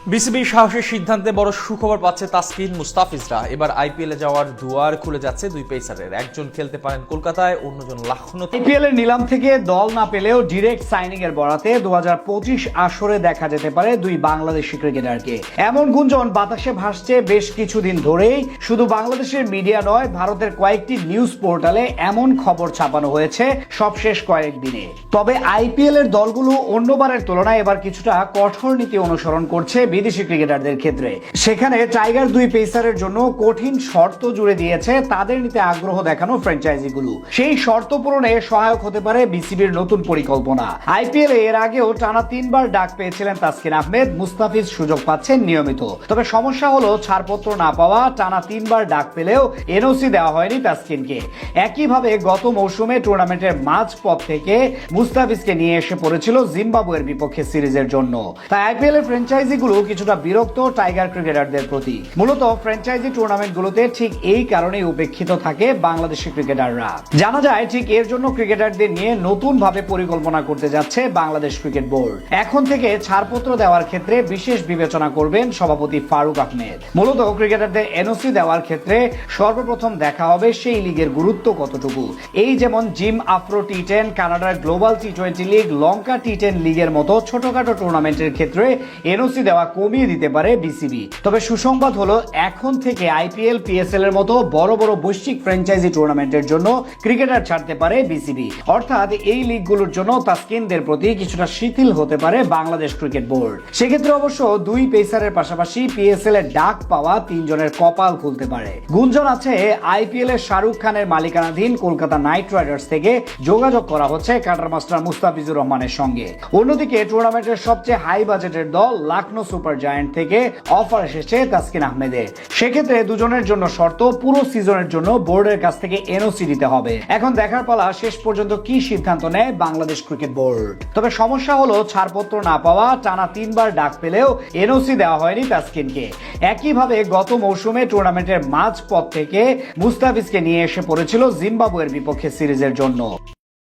বিসিবির সাহসী সিদ্ধান্তে বড় সুখবর পাচ্ছে তাসকিন মুস্তাফিজরা। এবার আইপিএলে যাওয়ার দুয়ার খুলে যাচ্ছে দুই পেসারের, একজন খেলতে পারেন কলকাতায়, অন্যজন লখনৌতে। আইপিএল এর নিলাম থেকে দল না পেলেও ডিরেক্ট সাইনিং এর বরাতে 2025 আসরে দেখা যেতে পারে দুই বাংলাদেশি ক্রিকেটারকে। এমন গুঞ্জন বাতাসে ভাসছে বেশ কিছুদিন ধরেই। শুধু বাংলাদেশের মিডিয়া নয়, ভারতের কয়েকটি নিউজ পোর্টালে এমন খবর ছাপানো হয়েছে সবশেষ কয়েকদিনে। তবে আইপিএল এর দলগুলো অন্যবারের তুলনায় এবার কিছুটা কঠোর নীতি অনুসরণ করছে বিদেশি ক্রিকেটারদের ক্ষেত্রে। সেখানে টাইগার দুই পেসারের জন্য কঠিন শর্ত জুড়ে দিয়েছে তাদের নিতে আগ্রহ দেখানো ফ্র্যাঞ্চাইজিগুলো। সেই শর্ত পূরণে সহায়ক হতে পারে বিসিবির নতুন পরিকল্পনা। আইপিএল এর আগেও টানা 3 বার ডাক পেয়েছিলেন তাসকিন আহমেদ, মুস্তাফিজ সুযোগ পাচ্ছেন নিয়মিত। তবে সমস্যা হলো ছাড়পত্র না পাওয়া। টানা 3 বার ডাক পেলেও এনওসি দেওয়া হয়নি তাসকিনকে। একইভাবে গত মৌসুমে টুর্নামেন্টের মাঝ পথ থেকে মুস্তাফিজকে নিয়ে এসে পড়েছিল জিম্বাবুয়ের বিপক্ষে সিরিজের জন্য। তাই আইপিএল এর ফ্র্যাঞ্চাইজিগুলো কিছুটা বিরক্ত টাইগার ক্রিকেটারদের প্রতি। মূলত ফ্র্যাঞ্চাইজি টুর্নামেন্টগুলোতে ঠিক এই কারণেই উপেক্ষিত থাকে বাংলাদেশি ক্রিকেটাররা। জানা যায় ঠিক এর জন্য ক্রিকেটারদের নিয়ে নতুন ভাবে পরিকল্পনা করতে যাচ্ছে বাংলাদেশ ক্রিকেট বোর্ড। এখন থেকে ছাড়পত্র দেওয়ার ক্ষেত্রে বিশেষ বিবেচনা করবেন সভাপতি ফারুক আহমেদ। মূলত ক্রিকেটারদের এনওসি দেওয়ার ক্ষেত্রে সর্বপ্রথম দেখা হবে সেই লিগের গুরুত্ব কতটুকু। এই যেমন জিম আফ্রো টি10, কানাডার গ্লোবাল টি20 লিগ, লঙ্কা টি10 লিগের মতো ছোটখাটো টুর্নামেন্টের ক্ষেত্রে এনওসি দেওয়া কমিয়ে দিতে পারে বিসিবি। তবে সুসংবাদ হলো এখন থেকে আইপিএল, পিএসএল এর মতো বড় বড় বৈশ্বিক ফ্র্যাঞ্চাইজি টুর্নামেন্টের জন্য ক্রিকেটার ছাড়তে পারে বিসিবি। অর্থাৎ এই লিগগুলোর জন্য তাসকিনদের প্রতি কিছুটা শিথিল হতে পারে বাংলাদেশ ক্রিকেট বোর্ড। সেক্ষেত্রে অবশ্য দুই পেসারের পাশাপাশি পিএসএল এর ডাক পাওয়া 3 জনের কপাল খুলতে পারে। গুঞ্জন আছে আইপিএল এর শাহরুখ খানের মালিকানাধীন কলকাতা নাইট রাইডার্স থেকে যোগাযোগ করা হচ্ছে কাটার মাস্টার মুস্তাফিজুর রহমানের সঙ্গে। অন্যদিকে টুর্নামেন্টের সবচেয়ে হাই বাজেটের দল লখনৌ সুপার জায়ান্ট থেকে অফার এসেছে তাসকিন আহমেদের। সেক্ষেত্রে দুজনের জন্য শর্ত, পুরো সিজনের জন্য বোর্ডের কাছ থেকে এনওসি দিতে হবে। এখন দেখার পালা শেষ পর্যন্ত কি সিদ্ধান্ত নেয় বাংলাদেশ ক্রিকেট বোর্ড। তবে সমস্যা হলো ছাড়পত্র না পাওয়া। টানা 3 বার ডাক পেলেও এনওসি দেওয়া হয়নি তাসকিনকে। একইভাবে গত মৌসুমে টুর্নামেন্টের মাঝ পথ থেকে মুস্তাফিজকে নিয়ে এসে পড়েছিল জিম্বাবুয়ের বিপক্ষে সিরিজের জন্য।